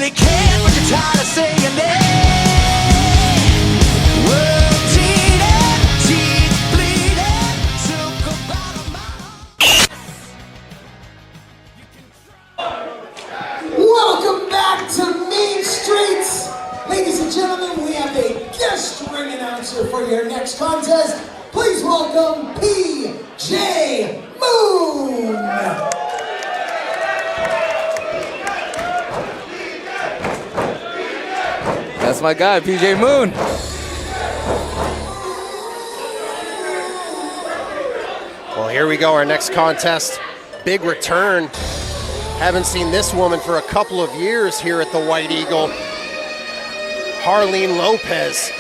really care, but you're tired of saying it. World teeth bleeding, took a bite of my heart. Welcome back to Mean Streets. Ladies and gentlemen, we have a guest ring announcer for your next contest. Please welcome PJ Moon. That's my guy, PJ Moon. Well, here we go, our next contest. Big return. Haven't seen this woman for a couple of years here at the White Eagle. Harleen Lopez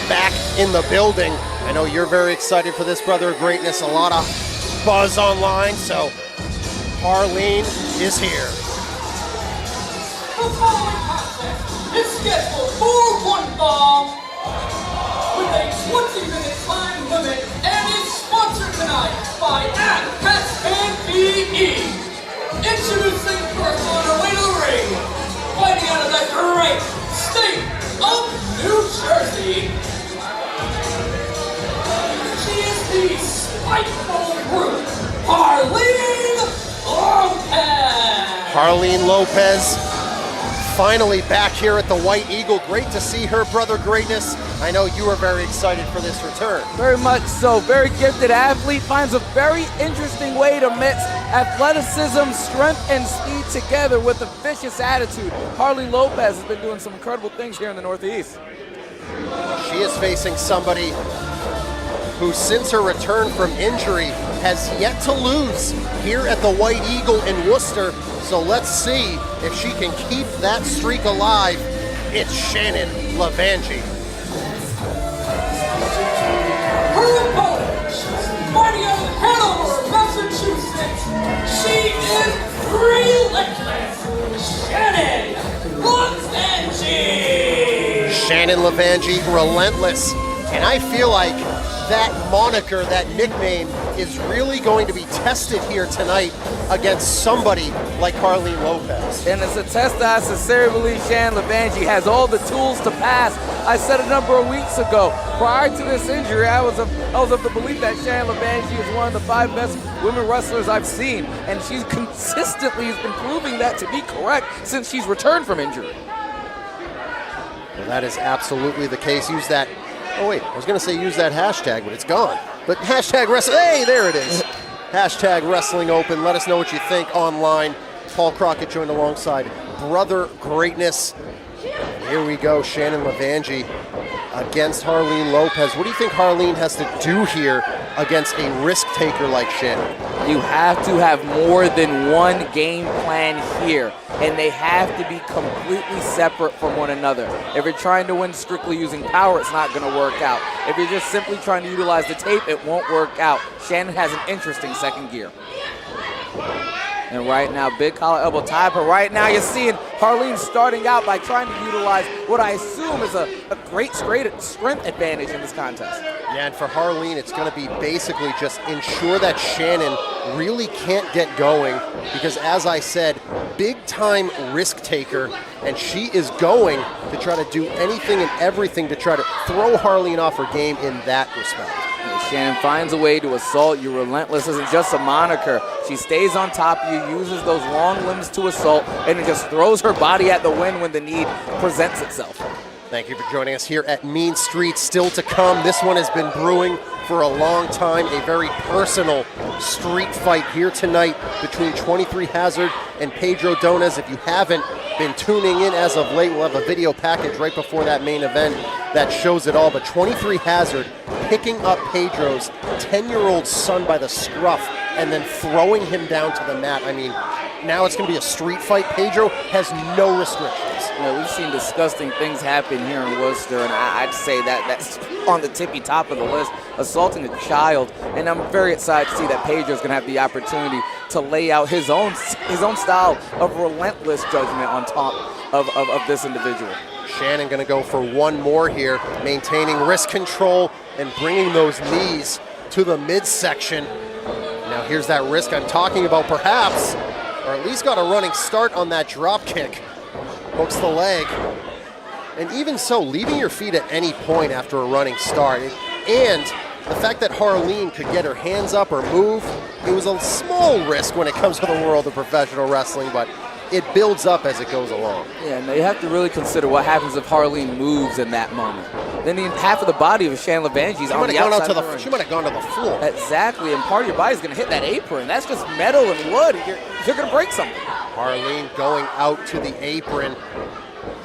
back in the building. I know you're very excited for this, Brother of Greatness. A lot of buzz online, so Harleen is here. The following contest is scheduled for one fall with a 20-minute time limit and is sponsored tonight by Contestant. Introducing first on her way to the ring, fighting out of the great state of New Jersey. She is the Spiteful Brute, Harleen Lopez. Harleen Lopez finally back here at the White Eagle. Great to see her, Brother Greatness. I know you are very excited for this return. Very much so. Very gifted athlete. Finds a very interesting way to mix athleticism, strength, and speed together with a vicious attitude. Harleen Lopez has been doing some incredible things here in the Northeast. She is facing somebody who, since her return from injury, has yet to lose here at the White Eagle in Worcester. So let's see if she can keep that streak alive. It's Shannon Levangie. Her opponent, fighting out of Hanover, Massachusetts. She is relentless, Shannon Levangie. Shannon Levangie, relentless. And I feel like that moniker, that nickname, is really going to be tested here tonight against somebody like Harleen Lopez. And it's a test that I sincerely believe Shannon Levangie has all the tools to pass. I said a number of weeks ago, prior to this injury, I was of the belief that Shannon Levangie is one of the 5 best women wrestlers I've seen. And she consistently has been proving that to be correct since she's returned from injury. Well, that is absolutely the case. Use that. Oh wait, I was going to say use that hashtag, but it's gone. But hashtag wrestling, hey, there it is. Hashtag Wrestling Open. Let us know what you think online. Paul Crockett joined alongside Brother Greatness. And here we go, Shannon Levangie against Harleen Lopez. What do you think Harleen has to do here against a risk taker like Shannon? You have to have more than one game plan here, and they have to be completely separate from one another. If you're trying to win strictly using power, it's not going to work out. If you're just simply trying to utilize the tape, it won't work out. Shannon has an interesting second gear. And right now, big collar elbow tie, but right now you're seeing Harleen starting out by trying to utilize what I assume is a great strength advantage in this contest. Yeah, and for Harleen, it's going to be basically just ensure that Shannon really can't get going because, as I said, big-time risk taker, and she is going to try to do anything and everything to try to throw Harleen off her game in that respect. Shannon finds a way to assault you. Relentless isn't just a moniker. She stays on top of you, uses those long limbs to assault, and it just throws her body at the wind when the need presents itself. Thank you for joining us here at Mean Streets. Still to come. This one has been brewing for a long time. A very personal street fight here tonight between 23 Hazard and Pedro Donez. If you haven't been tuning in as of late, we'll have a video package right before that main event that shows it all. But 23 Hazard picking up Pedro's 10-year-old son by the scruff and then throwing him down to the mat. I mean, now it's going to be a street fight. Pedro has no restrictions. Yeah, we've seen disgusting things happen here in Worcester, and I'd say that's on the tippy top of the list, assaulting a child. And I'm very excited to see that Pedro's going to have the opportunity to lay out his own style of relentless judgment on top of this individual. Shannon going to go for one more here, maintaining wrist control and bringing those knees to the midsection. Now here's that risk I'm talking about, perhaps, or at least got a running start on that drop kick. hooks the leg. And even so, leaving your feet at any point after a running start, and the fact that Harleen could get her hands up or move, it was a small risk when it comes to the world of professional wrestling, but it builds up as it goes along. Yeah, no, you have to really consider what happens if Harleen moves in that moment. Then half of the body of Shannon Levangie's on the outside of the ring. She might have gone to the floor. Exactly, and part of your body's going to hit that apron. That's just metal and wood. You're going to break something. Harleen going out to the apron.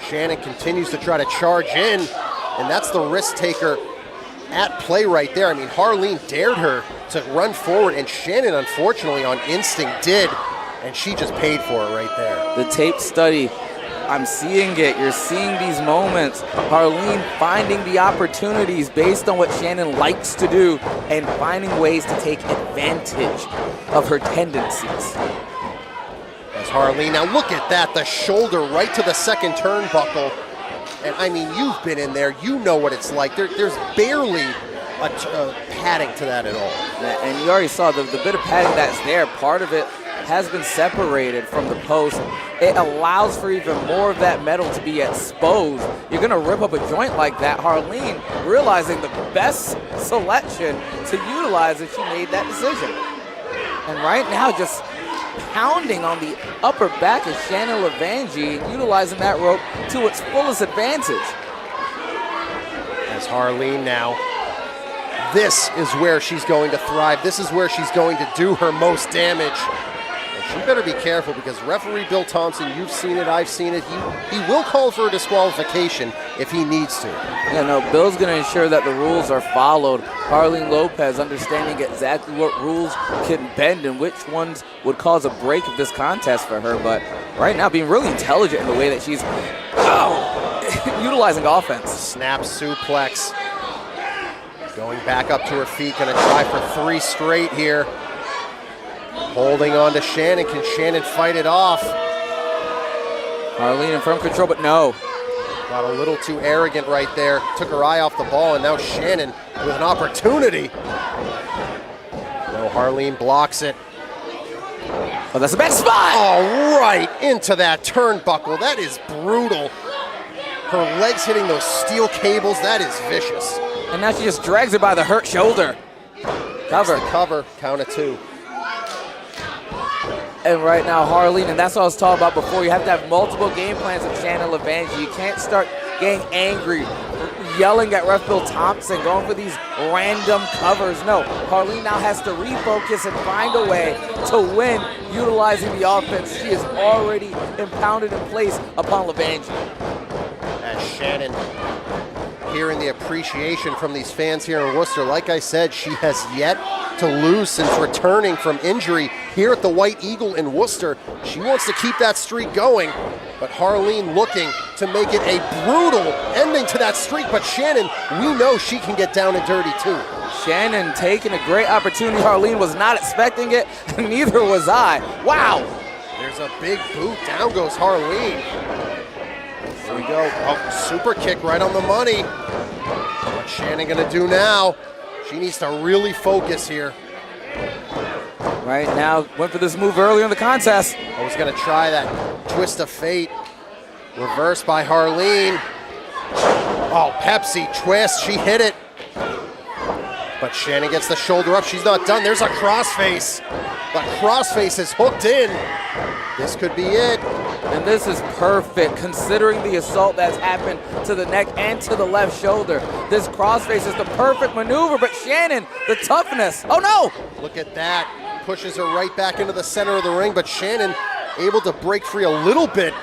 Shannon continues to try to charge in, and that's the risk taker at play right there. I mean, Harleen dared her to run forward, and Shannon, unfortunately, on instinct did, and she just paid for it right there. The tape study, I'm seeing it. You're seeing these moments. Harleen finding the opportunities based on what Shannon likes to do and finding ways to take advantage of her tendencies. As Harleen, now look at that, the shoulder right to the second turnbuckle. And I mean, you've been in there, you know what it's like. There's barely a padding to that at all. And you already saw the bit of padding that's there. Part of it has been separated from the post. It allows for even more of that metal to be exposed. You're going to rip up a joint like that. Harleen realizing the best selection to utilize if she made that decision. And right now, just pounding on the upper back of Shannon Levangie and utilizing that rope to its fullest advantage. As Harleen now, this is where she's going to thrive. This is where she's going to do her most damage. And she better be careful because referee Bill Thompson, you've seen it, I've seen it, he will call for a disqualification if he needs to. Yeah, no, Bill's going to ensure that the rules are followed. Harleen Lopez understanding exactly what rules can bend and which ones would cause a break of this contest for her. But right now, being really intelligent in the way that she's utilizing offense. Snap suplex. Going back up to her feet, going to try for 3 straight here. Holding on to Shannon. Can Shannon fight it off? Harleen in firm control, but no. Got a little too arrogant right there. Took her eye off the ball, and now Shannon with an opportunity. No, Harleen blocks it. Oh, that's a bad spot! Oh, right into that turnbuckle. That is brutal. Her legs hitting those steel cables. That is vicious. And now she just drags her by the hurt shoulder. Cover. Cover. Count of 2. And right now, Harleen, and that's what I was talking about before, you have to have multiple game plans with Shannon Levangie. You can't start getting angry, yelling at Ref Bill Thompson, going for these random covers. No, Harleen now has to refocus and find a way to win utilizing the offense she has already impounded in place upon Levangie. As Shannon hearing the appreciation from these fans here in Worcester. Like I said, she has yet to lose since returning from injury here at the White Eagle in Worcester. She wants to keep that streak going, but Harleen looking to make it a brutal ending to that streak. But Shannon, we know she can get down and dirty too. Shannon taking a great opportunity. Harleen was not expecting it, and neither was I. Wow. There's a big boot. Down goes Harleen. Here we go. Oh, super kick right on the money. What's Shannon gonna do now? She needs to really focus here. Right now, went for this move earlier in the contest. I was gonna try that twist of fate. Reversed by Harleen. Oh, Pepsi twist, she hit it. But Shannon gets the shoulder up, she's not done. There's a crossface. The crossface is hooked in. This could be it. And this is perfect considering the assault that's happened to the neck and to the left shoulder. This crossface is the perfect maneuver, but Shannon, the toughness. Oh no! Look at that. Pushes her right back into the center of the ring, but Shannon able to break free a little bit,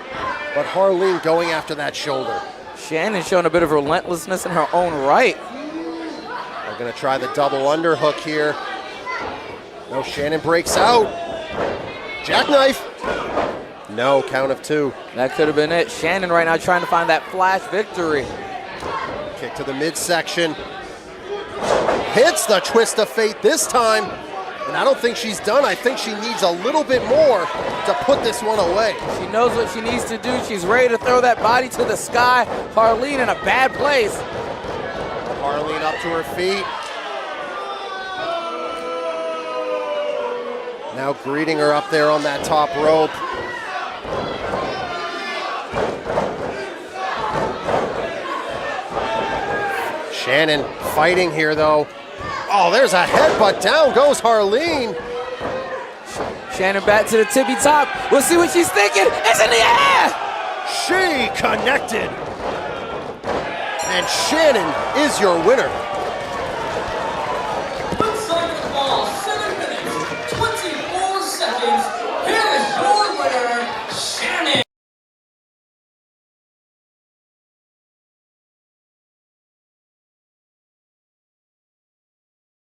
but Harleen going after that shoulder. Shannon showing a bit of relentlessness in her own right. They're gonna try the double underhook here. No, Shannon breaks out. Jackknife. No, count of 2. That could have been it. Shannon right now trying to find that flash victory. Kick to the midsection. Hits the twist of fate this time. And I don't think she's done. I think she needs a little bit more to put this one away. She knows what she needs to do. She's ready to throw that body to the sky. Harleen in a bad place. Harleen up to her feet. Now greeting her up there on that top rope. Shannon fighting here, though. Oh, there's a headbutt. Down goes Harleen. Shannon back to the tippy top. We'll see what she's thinking. It's in the air! She connected. And Shannon is your winner.